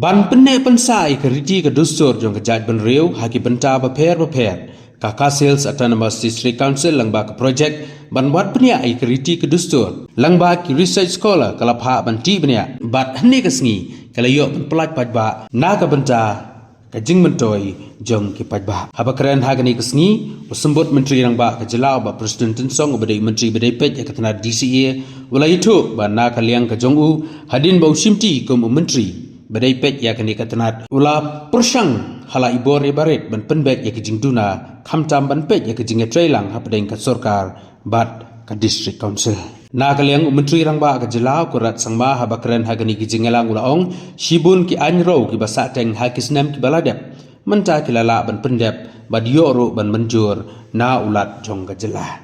ban pynneh pynsah ke riti ke dustur jong ke jad ben riu haki benta beper Kakak Sales Autonomous District Council langba ke projek ban buat penia ke riti ke dustur langba ki research scholar kalapha ban ti benia bat hne ke sngi kalayo ban pelaj pajba na ka benta ka jing mentoi jong ki pajba haba keren hagani ke sngi usembut menteri langba ke jelau ba presiden tensong ubadai menteri badai pej ke tanah DCA ulai itu ba na ka liang ke jong u hadin bau simti kum menteri badai pej ya kani ka tanah ula persang hala ibor ibaret ban penbet ya ke jing duna khamtam ban pej ya ke jing trailang hapadeng ka sorkar bat ka district council na kaliang menteri rangba ka jelau kurat sangma haba keren hagani ki jingelang ulaong shibun ki ïaroh ki basa teng hakisnam ki baladep menta ki lala ban pendep bad ïaroh ban menjur na ulat jong ka jelah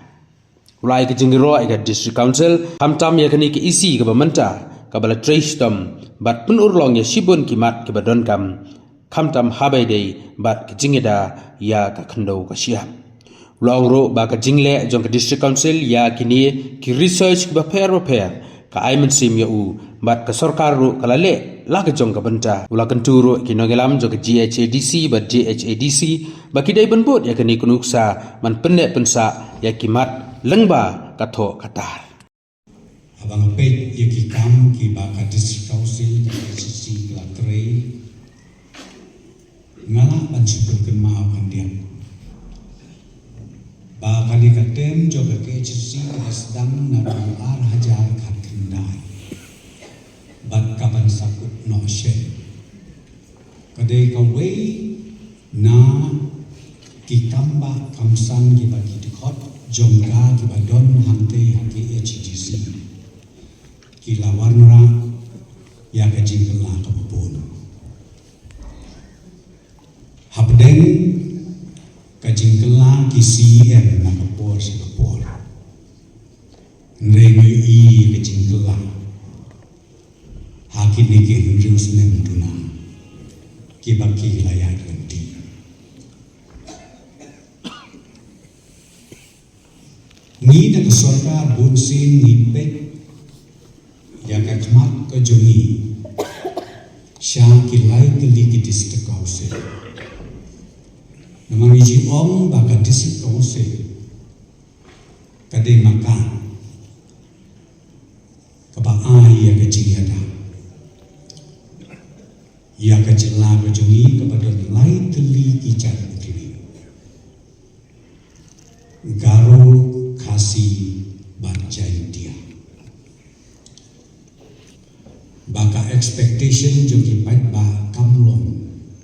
ulai ki jingiro ka district council khamtam ya kani ki isi ka bamenta ka bala traistom bat penurlong ya shibun ki mat ki badon kam khamtam habai dei bat ki jingeda ya ka khando ka siam long ro ba ka jingle jong ka district council ya kini ki research ki baper ka aimen sim ya u bat ka sarkar ro kala le la ka jong ka benta ula kyntu ro ki nogelam jong ka GHADC ba JHADC ba ki dai benbot ya kini kunuksa man pynneh pynsah ya ki mat lengba ka tho katar abang pet ya ki kam ki ba ka district council ka GHADC la trei ngala ban supun ken ma pandiam ba kali katem joga ke HADC sedang narang ar hajar khat kendai bat kaban sakut no shen kade ka wei na ki kamba kamsan ki ba ki dikhot jongga ki ba don hante haki HADC ki lawarna ya ka jingla ka bun habdeng ka jingla ki CM na kapor Singapore nrengi I ka jingla hakin ni ki rius nem tuna ki baki layak nanti ni na sorka bunsin ni pet ya ka khmat ka jongi sha ki lai tli ki district council namang iji om baka district council kadai makan kaba ai ya ka jingyada ya ka jela ka jongi kaba don lai tli ki chat tli garo khasi banjai dia baka expectation joki pat ba kamlong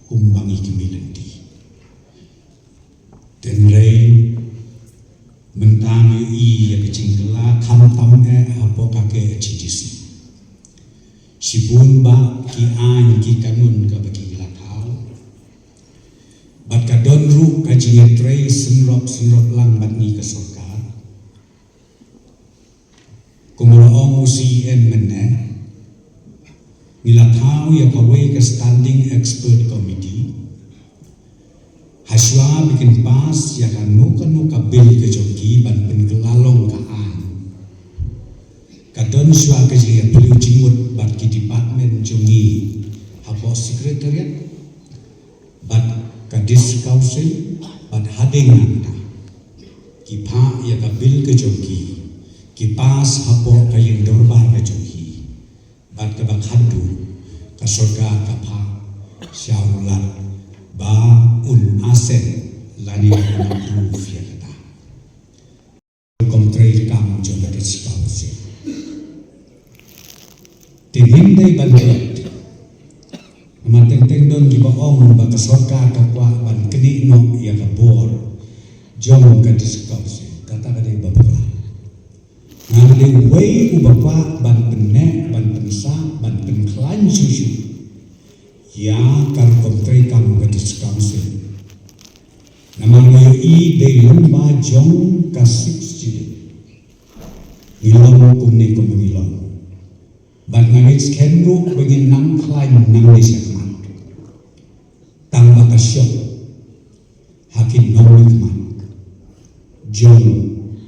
kumbangi kimilenti tenrei mentang I ya kecingla khamtam hapo kake HADC sibun ba ki an ki kanun ka bagi lakau bat ka don ru ka jingetrei senrop lang bat ni ka sorkar kumula ong CM menne nila thau ya kawai ka standing expert committee haswa bikin pas ya kan nuka bil ke joki ban pengelalong ka an kadon swa ke ya beliau jimut bat ki department jongi hapo secretariat bat ka district council bat hading anda ki pha ya ka bil ke joki ki pas hapo ka yang dorbar ke joki bat ka bakhadu ka sorga ka pha syaulat ba un aset lani improve ya kata kontrei kam joga diskausi timin dai banget amateng teng don di baong ba kasorka ka kwa ban keni no ya ka bor jom ka diskausi kata kadai babla ngale wei ubapa ban pynneh ban pynsah ban penklan susu ya kar kontrei kam ka diskausi namang I de lumba jong ka 6 jili ilong kumne kumilong bat ngawit skenru bengin nang klaim nang desakman tang bakasyok hakin nonglikman jong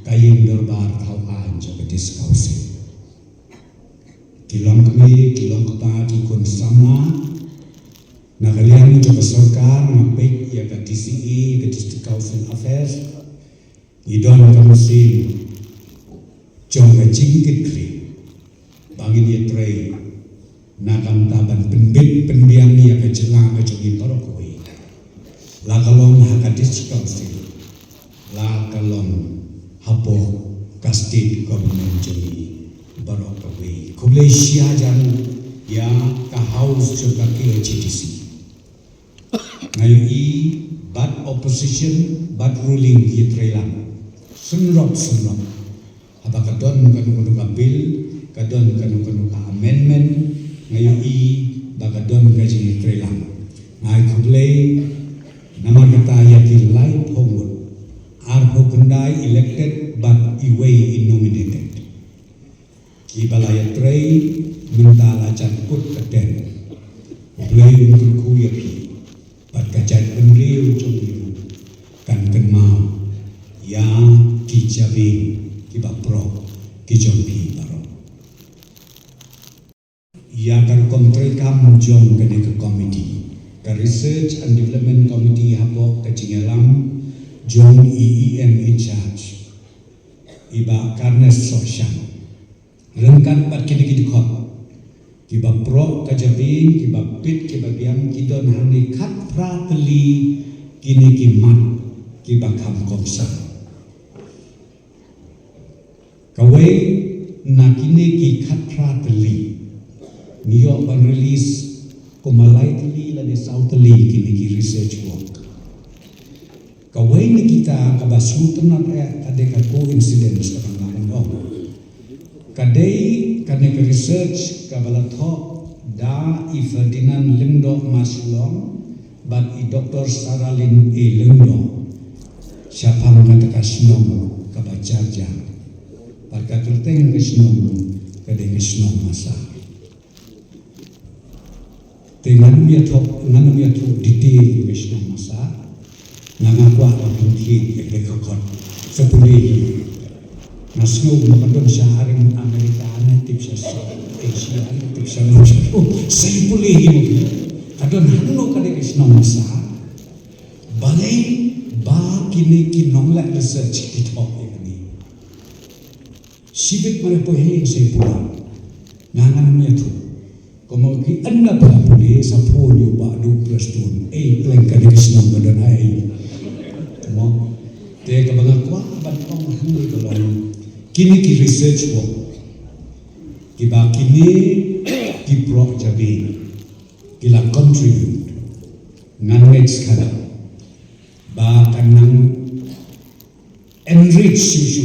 kayeng dorbar tauan joga diskausi. กิลองกมีกิลองกตาที่คนสามารถ Nakalian juga sarkar ngapik ya ke DCE ke District Council Affairs idon kamusin jong ke jingkit kri bagi dia tray nakam taban penbit penbiang ya ke jelang ke jongi parokoi la kalong haka District Council la kalong hapo ka state government jongi parokoi kublai sia jan ya ka house juga KHADC ngayon bad opposition, bad ruling di Thailand. Sunrok. Apa kadon kanu ka bill, kadon kanu ka amendment, ngayon bakadon ka di Thailand. Ngayon kublay nama kita yaki light homeward. Arho kundai elected but iway nominated. Kibalaya tray minta lacan kut kaden. Kublay untuk kuyaki. Berkajat penriu jombiru kan kenmau ya kijabing kibapro kijombi baro ya kan kontre kam jom kene ke komiti ke research and development committee hapo ke cingelam jom EEM in charge iba karne sosyan rengkan bat kini kidikot kiba pro kajabing kiba pit kiba biang kidon hani kat prateli kini kimat kiba kam komsa kawai na kini ki kat prateli niyo ban release kumalai teli la de sauteli kini ki research work kawai ni kita kabasu tenat ade ka coincidence kadang kadai karena ke research kabalathok da I Ferdinand Limdo Masulong but I Dr. Saralin A Limdo siapa mengatakan senong kabacarja parka kerteng ke senong kadang senong masa dengan dia tu detail ke senong masa ngangakwa orang ti ke kokot sepuluh Nasno makadon sa haring Amerikana tipsa sa Asia tipsa Rusia. Oh, saya boleh hidup. Kadon hano kadang isno masa. Balai ba kini kinong la research kitok ini. Sibik mana pohe saya pulang. Ngangan niya tu. Como ki anna pala boleh sa phone yo ba do prestun. Plan kadang isno kadon ai. Mo te ka banga kwa ban tong hanu kolon. Kini ki research work, kiba kini ki pro jabi, kila contribute, nganwech kada, ba kanang enrich susu,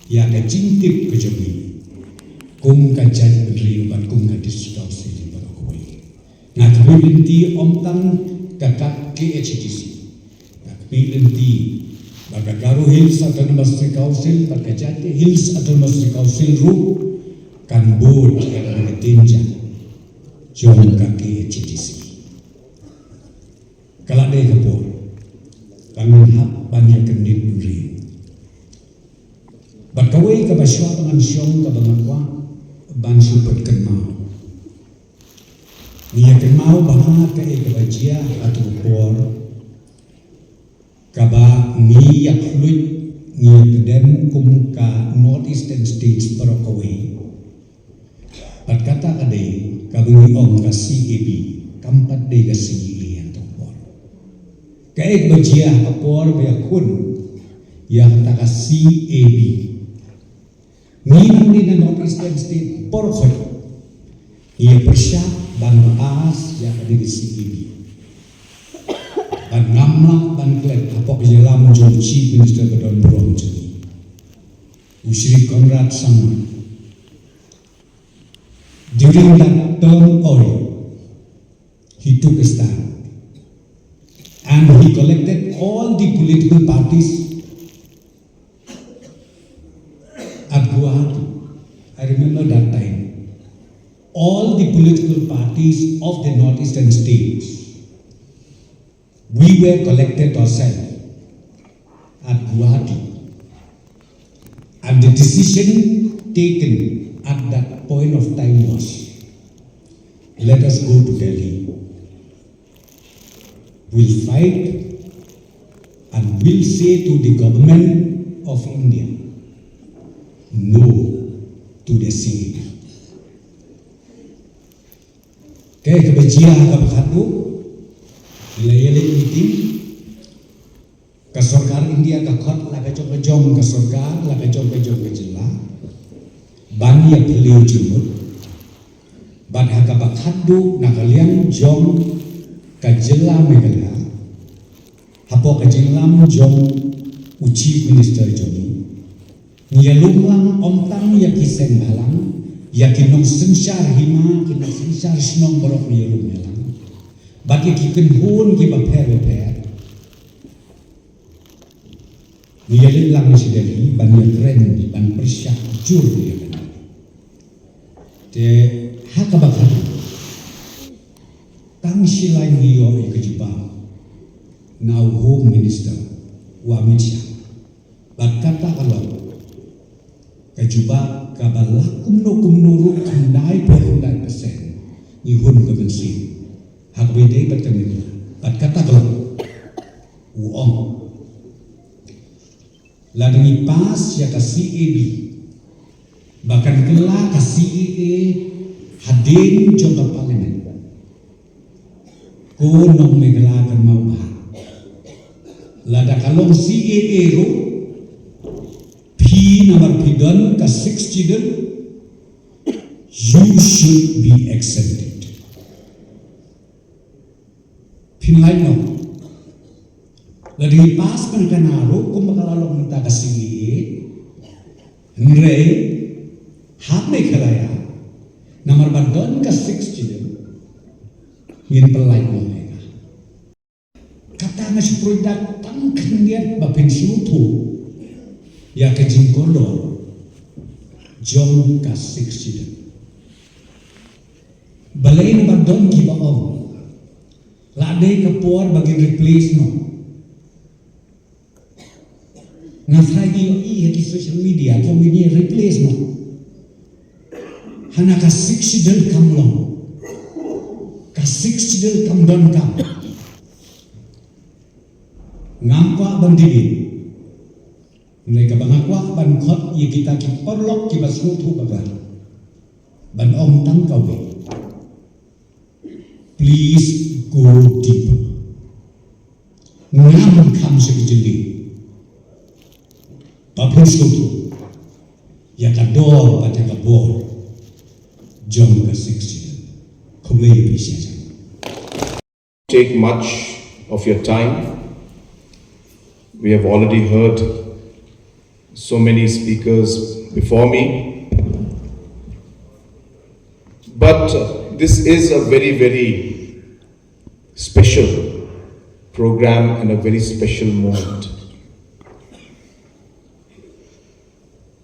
ya ka jintip ke jabi, kung kajat beri ban kung kadis kau sini barakoi. Nak kebinti omtan kakak KHADC, nak kebinti Bagagaru Hills Autonomous Council, Bagajate Hills Autonomous Council Ru kan board yang mengetinja jom kaki KHADC. Kalau ada kebor, bangun hap banyak kendit beri. Berkawai kabaswa dengan syong kabangakwa ban supet kenmau. Nia kenmau bahana ke kabajia atau bor. Kaba ngiyak fluid ngiyak dem kumka northeastern states parokaway. Pat kata kadai kabungi om ka CAB kampat de ka CAB atau por. Kaik bajia kapor bayakun yang taka CAB. Nginang di na northeastern state porokoy. Ia persyak dan pas yang ada di CAB. Dan ngamla dan klet apok jelam jom chief minister kedon burong jadi Usri Conrad sama during that term oil he took a stand and he collected all the political parties at Guwahati. I remember that time all the political parties of the northeastern states. We were collected ourselves at Guwahati, and the decision taken at that point of time was, let us go to Delhi. will fight and will say to the government of India, no to the CAA. Kaya kebencian kabakatu, wilayah meeting, kasorkar India kakot la kacong kasorkar la kacong kejela, bani beliau jumut, ban hakabakatu nakalian jong kajela megala, hapo kajelam jong chief minister jong, nyalung lang omtang yakisen balang. Yakin nong sensar hima, kinong sensar snong borok ni yelum yalang. Bagi kiken hun ki baper. Ni yelin lang si dali, ban yatren, ban persyak jur ni yalan. Te hakabakan. Tang silai ni yo ikejibang. Now Home Minister wa Misha. Bat kata kalau kajuba kabalak kumno kandai 100% ni hun kebensi hak bede bertemu bat kata kalau uong la dengi pas ya ka CAB bahkan kela ka CAA hadin jong parlimen ko nong megala kan mau bah la da kalong CAA ro Number pidon ka 6 children, you should be accepted. Pinlay no. Lagi pas kan kanaro kung makalalong nita ka sige, nre hak may kalaya. Number pidon ka 6 children, ngin pelay mo nga. Kata nga si product tang kandiat ba pensyuto. Ya kejing kolor jom ka 6 children. Balay na bandon ki baong. Laday ka puar bagi replace no. Nafray iyo di social media jom ini replace no. Hana ka 6 children kamlong. Ka 6 children kamdon kam. Ngampa bandili. Mulai ke bangakwa ban khot ye kita ki porlok ki basnutu baga ban om tang kawe. Please go deeper. Ngam kam sekejeli. Papun sutu ya kador pada kabor jom ka 60. Kule bisa jang. Take much of your time. We have already heard so many speakers before me, but this is a very, very special program and a very special moment.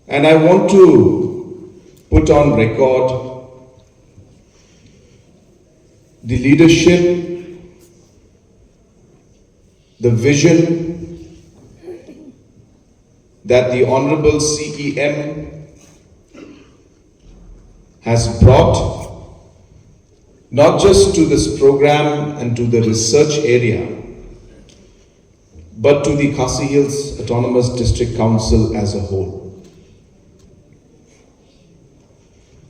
And I want to put on record the leadership, the vision that the Honorable CEM has brought not just to this program and to the research area, but to the Khasi Hills Autonomous District Council as a whole.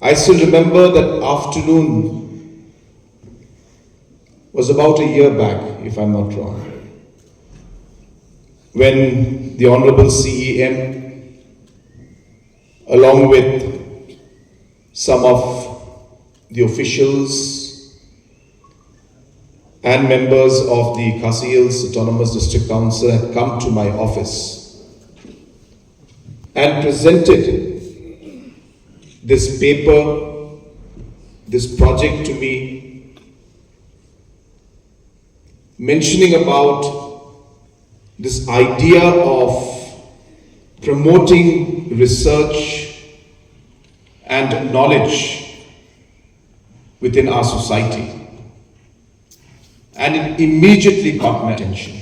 I still remember that afternoon was about a year back, if I'm not wrong, when the Honorable CEM, along with some of the officials and members of the Khasi Hills Autonomous District Council had come to my office and presented this paper, this project to me, mentioning about this idea of promoting research and knowledge within our society. And it immediately got my attention.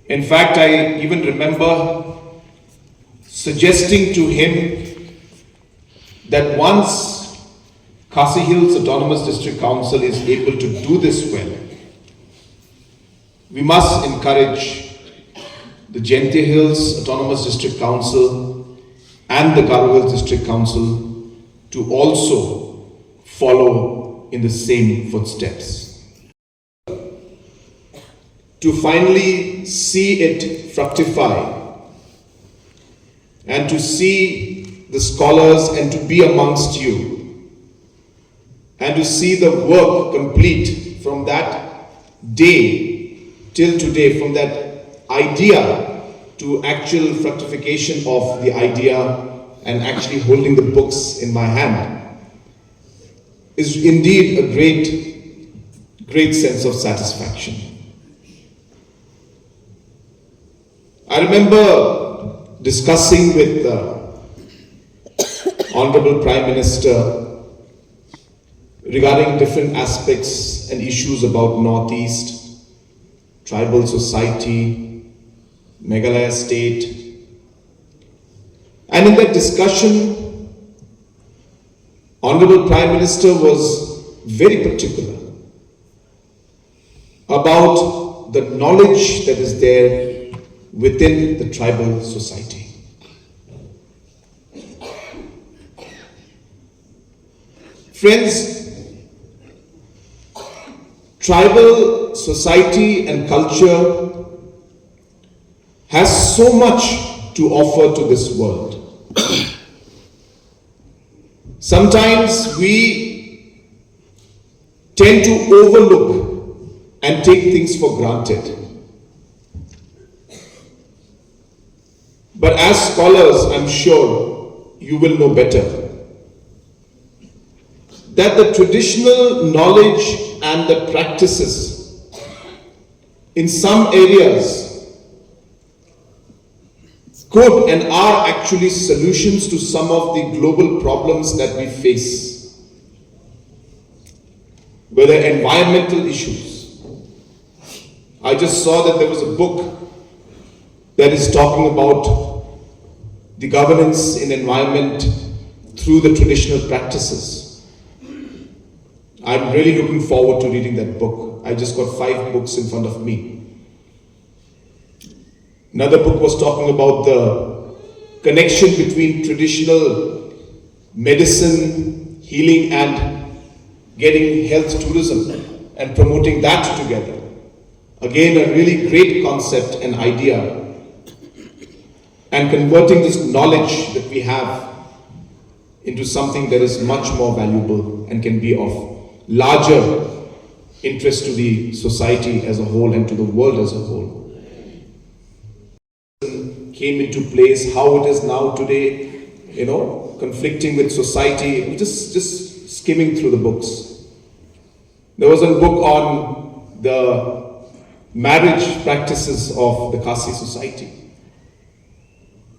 In fact, I even remember suggesting to him that once Khasi Hills Autonomous District Council is able to do this well, we must encourage the Jayanthe Hills Autonomous District Council and the Garo Hills District Council to also follow in the same footsteps. To finally see it fructify and to see the scholars and to be amongst you and to see the work complete from that day till today, from that idea to actual fructification of the idea and actually holding the books in my hand is indeed a great sense of satisfaction. I remember discussing with the Honorable Prime Minister regarding different aspects and issues about Northeast, tribal society, Meghalaya state. And in that discussion, Honorable Prime Minister was very particular about the knowledge that is there within the tribal society. Friends, tribal society and culture has so much to offer to this world. Sometimes we tend to overlook and take things for granted. But as scholars, I'm sure you will know better that the traditional knowledge and the practices in some areas could and are actually solutions to some of the global problems that we face, whether environmental issues. I just saw that there was a book that is talking about the governance in environment through the traditional practices. I'm really looking forward to reading that book. I just got 5 books in front of me. Another book was talking about the connection between traditional medicine, healing, and getting health tourism and promoting that together. Again, a really great concept and idea. And converting this knowledge that we have into something that is much more valuable and can be of larger interest to the society as a whole and to the world as a whole. Came into place, how it is now today, conflicting with society, just skimming through the books. There was a book on the marriage practices of the Khasi society.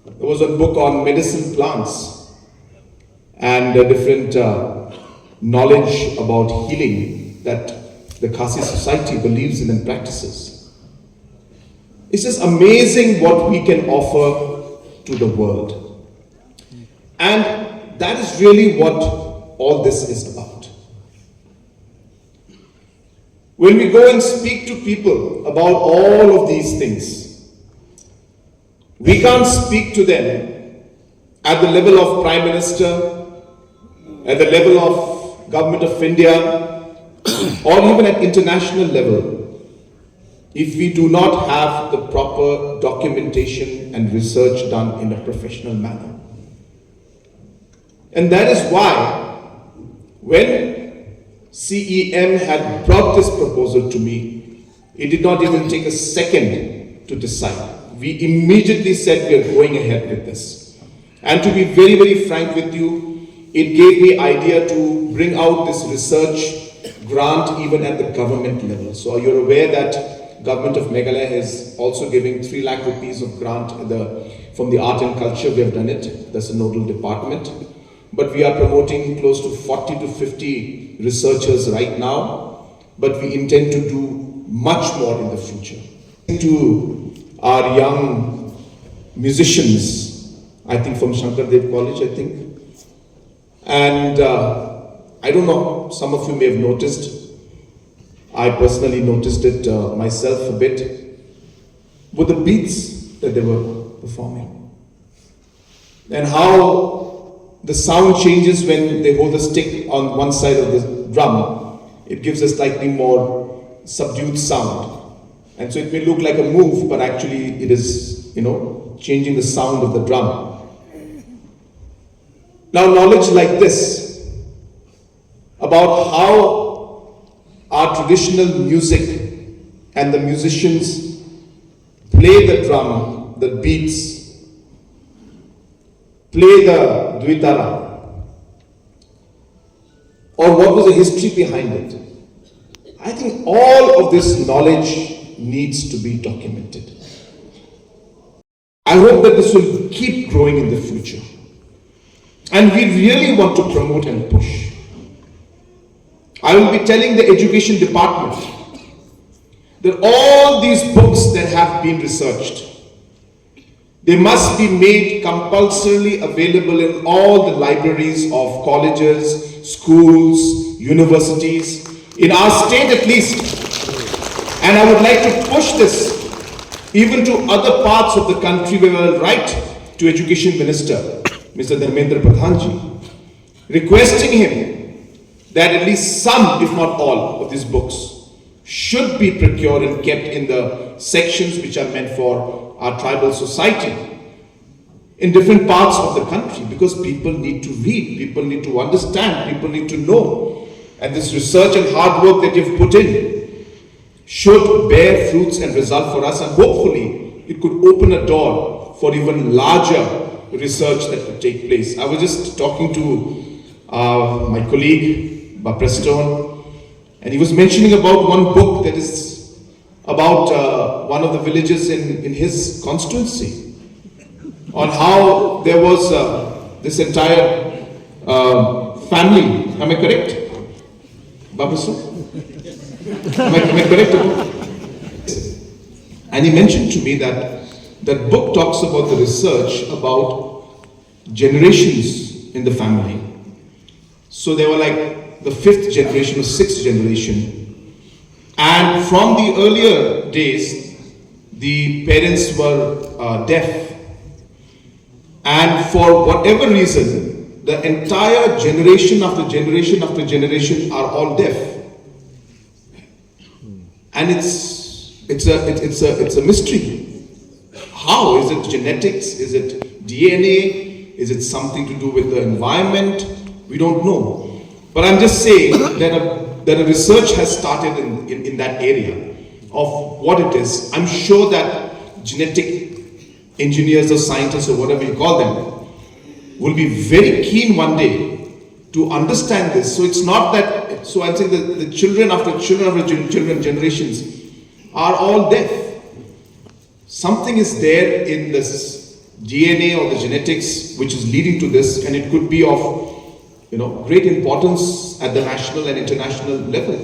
There was a book on medicine plants and different knowledge about healing that the Khasi society believes in and practices. It's just amazing what we can offer to the world. And that is really what all this is about. When we go and speak to people about all of these things, we can't speak to them at the level of Prime Minister, at the level of Government of India, or even at international level, if we do not have the proper documentation and research done in a professional manner. And that is why, when CEM had brought this proposal to me, it did not even take a second to decide. We immediately said we are going ahead with this. And to be very, very frank with you, it gave me idea to bring out this research grant even at the government level. So you're aware that Government of Meghalaya is also giving 3 lakh rupees of grant from the art and culture. We have done it. That's a nodal department. But we are promoting close to 40 to 50 researchers right now. But we intend to do much more in the future. To our young musicians, I think from Shankardev College, And I don't know, some of you may have noticed, I personally noticed it myself a bit, were the beats that they were performing. And how the sound changes when they hold the stick on one side of the drum. It gives a slightly more subdued sound. And so it may look like a move, but actually it is, changing the sound of the drum. Now, knowledge like this about how our traditional music and the musicians play the drum, the beats, play the dvitara, or what was the history behind it. I think all of this knowledge needs to be documented. I hope that this will keep growing in the future. And we really want to promote and push. I will be telling the education department that all these books that have been researched, they must be made compulsorily available in all the libraries of colleges, schools, universities, in our state at least. And I would like to push this even to other parts of the country where I will write to Education Minister, Mr. Dharmendra Pradhanji, requesting him that at least some, if not all, of these books should be procured and kept in the sections which are meant for our tribal society in different parts of the country, because people need to read, people need to understand, people need to know. And this research and hard work that you've put in should bear fruits and result for us, and hopefully it could open a door for even larger research that could take place. I was just talking to my colleague, Preston, and he was mentioning about one book that is about one of the villages in his constituency, on how there was this entire family. Am I correct? Preston? Am I correct? And he mentioned to me that that book talks about the research about generations in the family. So they were like the 5th generation or 6th generation. And from the earlier days, the parents were deaf. And for whatever reason, the entire generation after generation after generation are all deaf. And it's a mystery. How? Is it genetics? Is it DNA? Is it something to do with the environment? We don't know. But I'm just saying that a research has started in that area of what it is. I'm sure that genetic engineers or scientists or whatever you call them will be very keen one day to understand this. So it's not that, so I'm saying that the children after children generations are all deaf. Something is there in this DNA or the genetics which is leading to this, and it could be of great importance at the national and international level.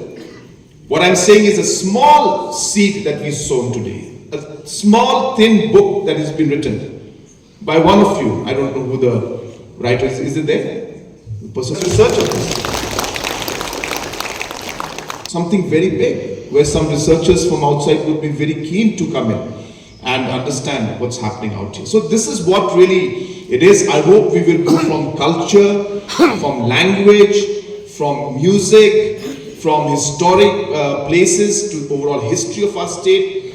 What I'm saying is a small seed that we've sown today, a small thin book that has been written by one of you. I don't know who the writer is. Is it there? The person researcher. Something very big, where some researchers from outside would be very keen to come in and understand what's happening out here. So this is what really it is. I hope we will go from culture, from language, from music, from historic places to overall history of our state.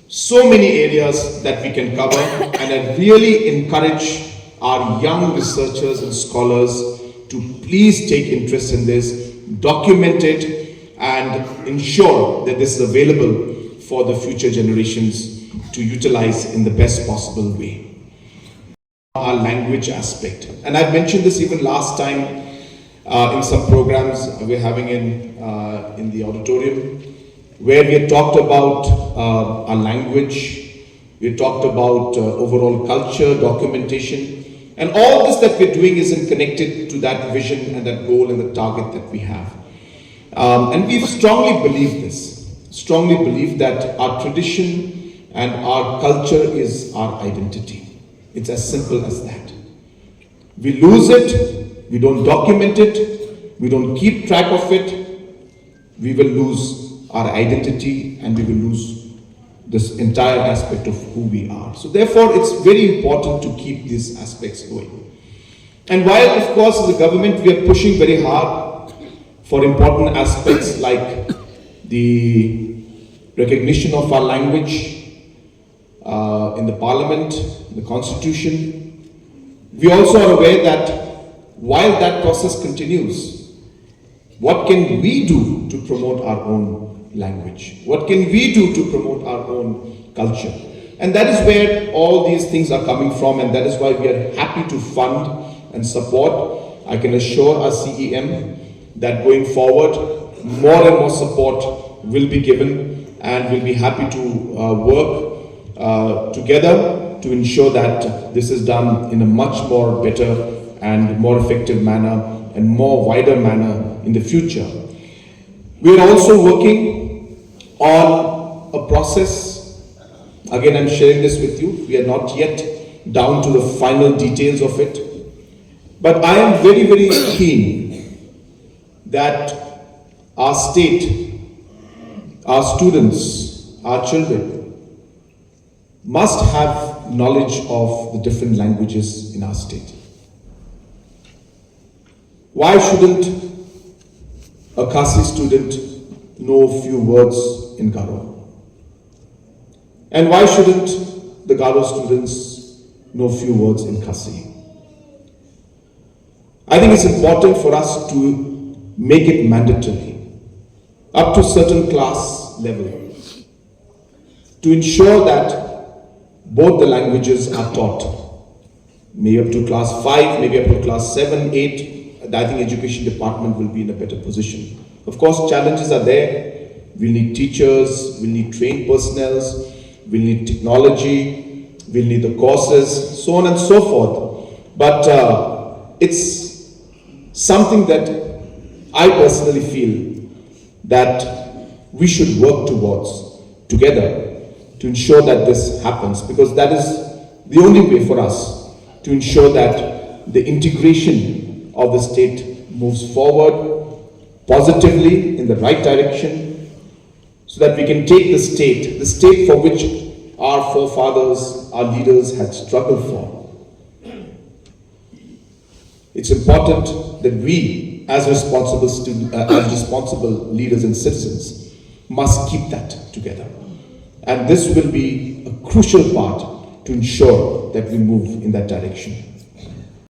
So many areas that we can cover, and I really encourage our young researchers and scholars to please take interest in this, document it, and ensure that this is available for the future generations to utilize in the best possible way. Our language aspect, and I've mentioned this even last time in some programs we're having in the auditorium, where we had talked about our language, we talked about overall culture, documentation, and all this that we're doing isn't connected to that vision and that goal and the target that we have. And we strongly believe that our tradition and our culture is our identity. It's as simple as that. We lose it, we don't document it, we don't keep track of it, we will lose our identity and we will lose this entire aspect of who we are. So therefore, it's very important to keep these aspects going. And while, of course, as a government, we are pushing very hard for important aspects like the recognition of our language in the parliament, the constitution, we also are aware that while that process continues, what can we do to promote our own language? What can we do to promote our own culture? And that is where all these things are coming from, and that is why we are happy to fund and support. I can assure our CEM that going forward, more and more support will be given, and we'll be happy to work together to ensure that this is done in a much more better and more effective manner and more wider manner in the future. We are also working on a process. Again, I'm sharing this with you. We are not yet down to the final details of it. But I am very, very keen that our state, our students, our children must have knowledge of the different languages in our state. Why shouldn't a Khasi student know a few words in Garo? And why shouldn't the Garo students know a few words in Khasi? I think it's important for us to make it mandatory up to certain class level to ensure that both the languages are taught. Maybe up to class 5, maybe up to class 7, 8. I think education department will be in a better position. Of course, challenges are there. We'll need teachers, we'll need trained personnel, we'll need technology, we'll need the courses, so on and so forth. But it's something that I personally feel that we should work towards together to ensure that this happens, because that is the only way for us to ensure that the integration of the state moves forward positively in the right direction, so that we can take the state for which our forefathers, our leaders had struggled for. It's important that we, as responsible leaders and citizens, must keep that together. And this will be a crucial part to ensure that we move in that direction.